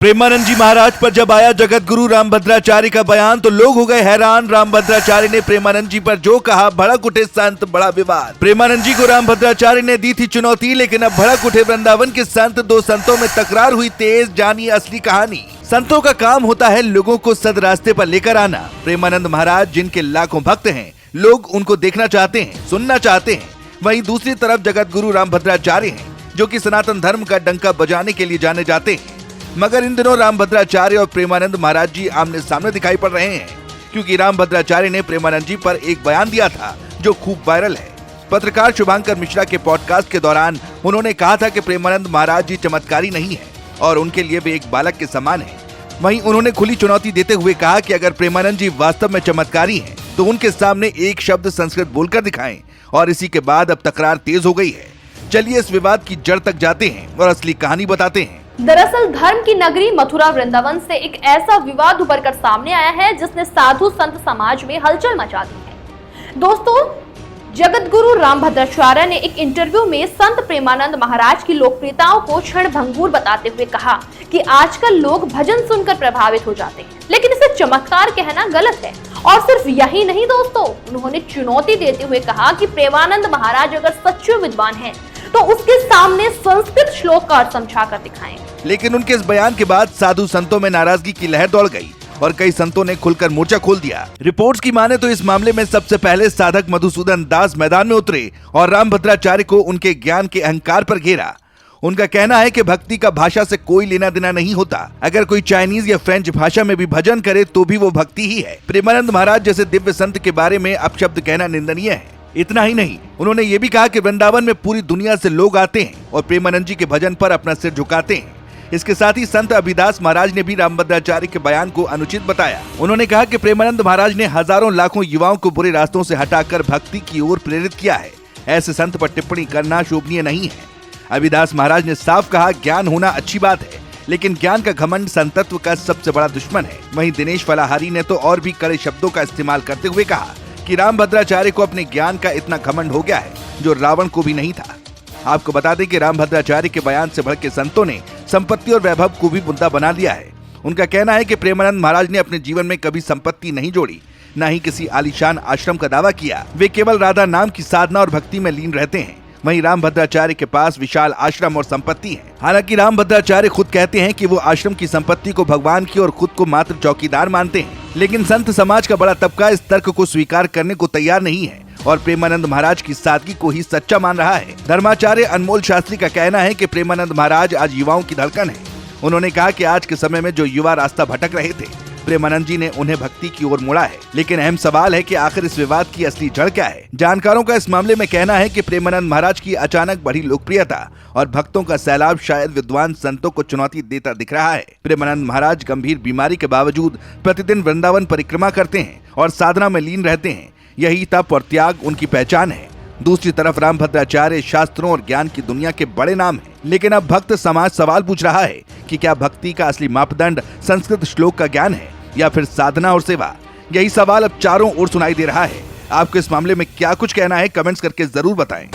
प्रेमानंद जी महाराज पर जब आया जगत गुरु रामभद्राचार्य का बयान तो लोग हो गए हैरान। रामभद्राचार्य ने प्रेमानंद जी पर जो कहा, भड़क उठे संत, बड़ा विवाद। प्रेमानंद जी को रामभद्राचार्य ने दी थी चुनौती, लेकिन अब भड़क उठे वृंदावन के संत। दो संतों में तकरार हुई तेज, जानिए असली कहानी। संतों का काम होता है लोगों को सद रास्ते पर लेकर आना। प्रेमानंद महाराज जिनके लाखों भक्त हैं, लोग उनको देखना चाहते हैं, सुनना चाहते हैं। वहीं दूसरी तरफ जगत गुरु रामभद्राचार्य हैं, जो कि सनातन धर्म का डंका बजाने के लिए जाने जाते हैं। मगर इन दिनों रामभद्राचार्य और प्रेमानंद महाराज जी आमने सामने दिखाई पड़ रहे हैं, क्योंकि रामभद्राचार्य ने प्रेमानंद जी पर एक बयान दिया था जो खूब वायरल है। पत्रकार शुभांकर मिश्रा के पॉडकास्ट के दौरान उन्होंने कहा था कि प्रेमानंद महाराज जी चमत्कारी नहीं है और उनके लिए वे एक बालक के समान है। वहीं उन्होंने खुली चुनौती देते हुए कहा कि अगर प्रेमानंद जी वास्तव में चमत्कारी हैं, तो उनके सामने एक शब्द संस्कृत बोलकर दिखाएं। और इसी के बाद अब तकरार तेज हो गई है। चलिए इस विवाद की जड़ तक जाते हैं और असली कहानी बताते हैं। दरअसल धर्म की नगरी मथुरा वृंदावन से एक ऐसा विवाद उभरकर सामने आया है जिसने साधु संत समाज में हलचल मचा दी है। दोस्तों, जगत गुरु रामभद्राचार्य ने एक इंटरव्यू में संत प्रेमानंद महाराज की लोकप्रियताओं को क्षणभंगुर बताते हुए कहा कि आजकल लोग भजन सुनकर प्रभावित हो जाते हैं, लेकिन इसे चमत्कार कहना गलत है। और सिर्फ यही नहीं दोस्तों, उन्होंने चुनौती देते हुए कहा कि प्रेमानंद महाराज अगर सच्चे विद्वान हैं, तो उसके सामने संस्कृत श्लोक का अर्थ समझा कर दिखाएं। लेकिन उनके इस बयान के बाद साधु संतों में नाराजगी की लहर दौड़ गई और कई संतों ने खुलकर मोर्चा खोल दिया। रिपोर्ट्स की माने तो इस मामले में सबसे पहले साधक मधुसूदन दास मैदान में उतरे और रामभद्राचार्य को उनके ज्ञान के अहंकार पर घेरा। उनका कहना है कि भक्ति का भाषा से कोई लेना देना नहीं होता। अगर कोई चाइनीज या फ्रेंच भाषा में भी भजन करे तो भी वो भक्ति ही है। प्रेमानंद महाराज जैसे दिव्य संत के बारे में अपशब्द कहना निंदनीय है। इतना ही नहीं, उन्होंने ये भी कहा कि वृंदावन में पूरी दुनिया से लोग आते हैं और प्रेमानंद जी के भजन पर अपना सिर झुकाते हैं। इसके साथ ही संत अभिदास महाराज ने भी रामभद्राचार्य के बयान को अनुचित बताया। उन्होंने कहा कि प्रेमानंद महाराज ने हजारों लाखों युवाओं को बुरे रास्तों से हटाकर भक्ति की ओर प्रेरित किया है। ऐसे संत पर टिप्पणी करना शोभनीय नहीं है। अभिदास महाराज ने साफ कहा, ज्ञान होना अच्छी बात है, लेकिन ज्ञान का घमंड संतत्व का सबसे बड़ा दुश्मन है। वहीं दिनेश फलाहारी ने तो और भी कड़े शब्दों का इस्तेमाल करते हुए कहा कि रामभद्राचार्य को अपने ज्ञान का इतना घमंड हो गया है जो रावण को भी नहीं था। आपको बता दें कि रामभद्राचार्य के बयान से भड़के संतों ने संपत्ति और वैभव को भी मुद्दा बना लिया है। उनका कहना है कि प्रेमानंद महाराज ने अपने जीवन में कभी संपत्ति नहीं जोड़ी, न ही किसी आलीशान आश्रम का दावा किया। वे केवल राधा नाम की साधना और भक्ति में लीन रहते हैं। वहीं रामभद्राचार्य के पास विशाल आश्रम और संपत्ति है। हालांकि रामभद्राचार्य खुद कहते हैं कि वो आश्रम की संपत्ति को भगवान की और खुद को मात्र चौकीदार मानते हैं, लेकिन संत समाज का बड़ा तबका इस तर्क को स्वीकार करने को तैयार नहीं है और प्रेमानंद महाराज की सादगी को ही सच्चा मान रहा है। धर्माचार्य अनमोल शास्त्री का कहना है कि प्रेमानंद महाराज आज युवाओं की धड़कन है। उन्होंने कहा कि आज के समय में जो युवा रास्ता भटक रहे थे, प्रेमानंद जी ने उन्हें भक्ति की ओर मोड़ा है। लेकिन अहम सवाल है कि आखिर इस विवाद की असली जड़ क्या है। जानकारों का इस मामले में कहना है कि प्रेमानंद महाराज की अचानक बढ़ी लोकप्रियता और भक्तों का सैलाब शायद विद्वान संतों को चुनौती देता दिख रहा है। प्रेमानंद महाराज गंभीर बीमारी के बावजूद प्रतिदिन वृंदावन परिक्रमा करते हैं और साधना में लीन रहते हैं। यही तप और त्याग उनकी पहचान है। दूसरी तरफ रामभद्राचार्य शास्त्रों और ज्ञान की दुनिया के बड़े नाम हैं। लेकिन अब भक्त समाज सवाल पूछ रहा है कि क्या भक्ति का असली मापदंड संस्कृत श्लोक का ज्ञान है या फिर साधना और सेवा। यही सवाल अब चारों ओर सुनाई दे रहा है। आपको इस मामले में क्या कुछ कहना है, कमेंट्स करके जरूर बताएं।